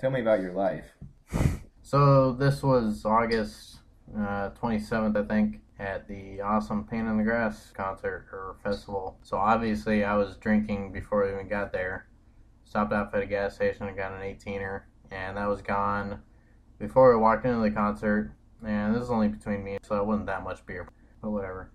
Tell me about your life. So this was August 27th, I think, at the Awesome Pain in the Grass concert or festival. So obviously I was drinking before we even got there. Stopped off at a gas station and got an 18er, and that was gone before we walked into the concert. And this is only between me, so it wasn't that much beer, but whatever.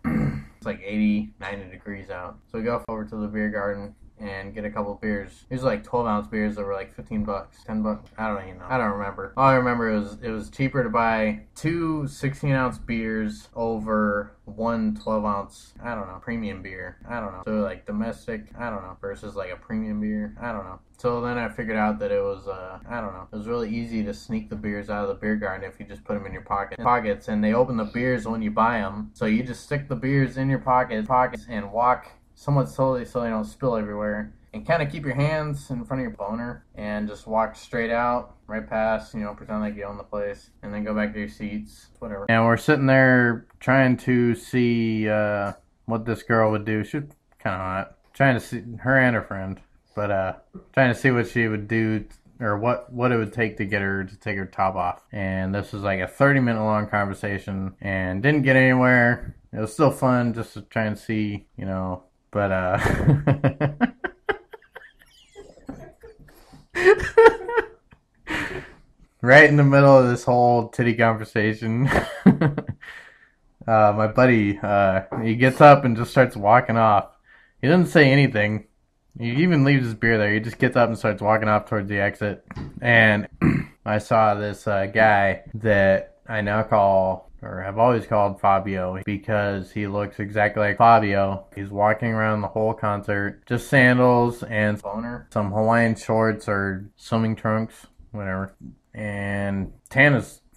It's like 80, 90 degrees out. So we go over to the beer garden and get a couple beers. These are like 12-ounce beers that were like 15 bucks, 10 bucks. I don't even know. I don't remember. All I remember it was cheaper to buy two 16-ounce beers over one 12-ounce, I don't know, premium beer. I don't know. So like domestic, I don't know, versus like a premium beer. I don't know. So then I figured out that it was, I don't know, it was really easy to sneak the beers out of the beer garden if you just put them in your pockets, and they open the beers when you buy them. So you just stick the beers in your pockets and walk somewhat slowly so they don't spill everywhere. And kind of keep your hands in front of your boner and just walk straight out, right past, pretend like you own the place, and then go back to your seats, whatever. And we're sitting there trying to see what this girl would do. She's kind of hot. Trying to see her and her friend. But trying to see what she would do, or what it would take to get her to take her top off. And this was like a 30-minute long conversation, and didn't get anywhere. It was still fun just to try and see, but right in the middle of this whole titty conversation, my buddy, he gets up and just starts walking off. He doesn't say anything. He even leaves his beer there. He just gets up and starts walking off towards the exit. And I saw this guy that I now call, or have always called, Fabio, because he looks exactly like Fabio. He's walking around the whole concert, just sandals and some Hawaiian shorts or swimming trunks, whatever. And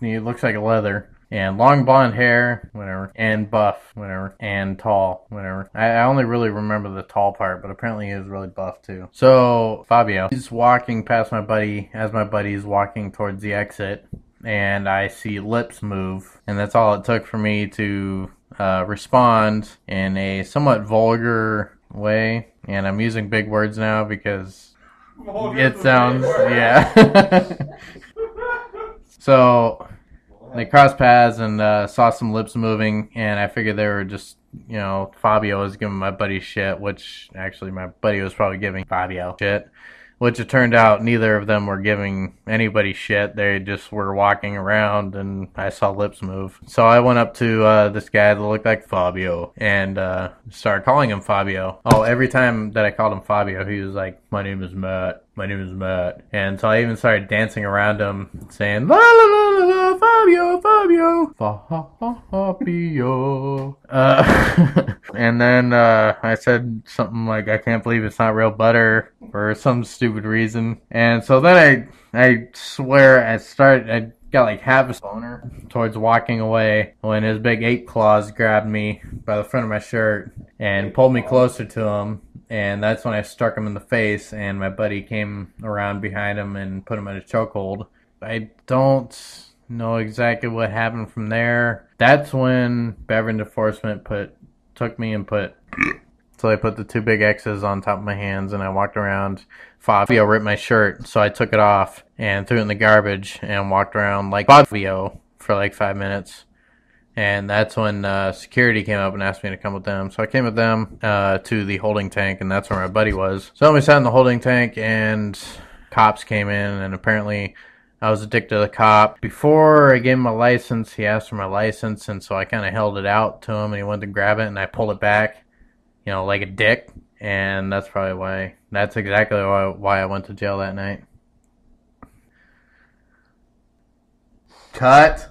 he looks like a leather. And long blonde hair, whatever, and buff, whatever, and tall, whatever. I only really remember the tall part, but apparently he was really buff too. So, Fabio, he's walking past my buddy as my buddy's walking towards the exit, and I see lips move, and that's all it took for me to respond in a somewhat vulgar way. And I'm using big words now because it sounds, yeah. So they crossed paths and saw some lips moving, and I figured they were just, Fabio was giving my buddy shit, which actually my buddy was probably giving Fabio shit, which it turned out neither of them were giving anybody shit. They just were walking around, and I saw lips move. So I went up to this guy that looked like Fabio and started calling him Fabio. Oh, every time that I called him Fabio, he was like, "My name is Matt. My name is Matt." And so I even started dancing around him, saying, "La la la la la, Fabio, Fabio, Fabio." And then I said something like, "I can't believe it's not real butter," for some stupid reason. And so then I swear I got like half a boner towards walking away when his big ape claws grabbed me by the front of my shirt and pulled me closer to him. And that's when I struck him in the face, and my buddy came around behind him and put him in a chokehold. I don't know exactly what happened from there. That's when beverage enforcement took me and so I put the two big X's on top of my hands, and I walked around. Fabio ripped my shirt, so I took it off and threw it in the garbage and walked around like Fabio for like 5 minutes. And that's when security came up and asked me to come with them. So I came with them to the holding tank, and that's where my buddy was. So we sat in the holding tank, and cops came in, and apparently I was addicted to the cop. Before I gave him my license, he asked for my license, and so I kind of held it out to him, and he went to grab it, and I pulled it back, like a dick. And that's exactly why I went to jail that night. Cut.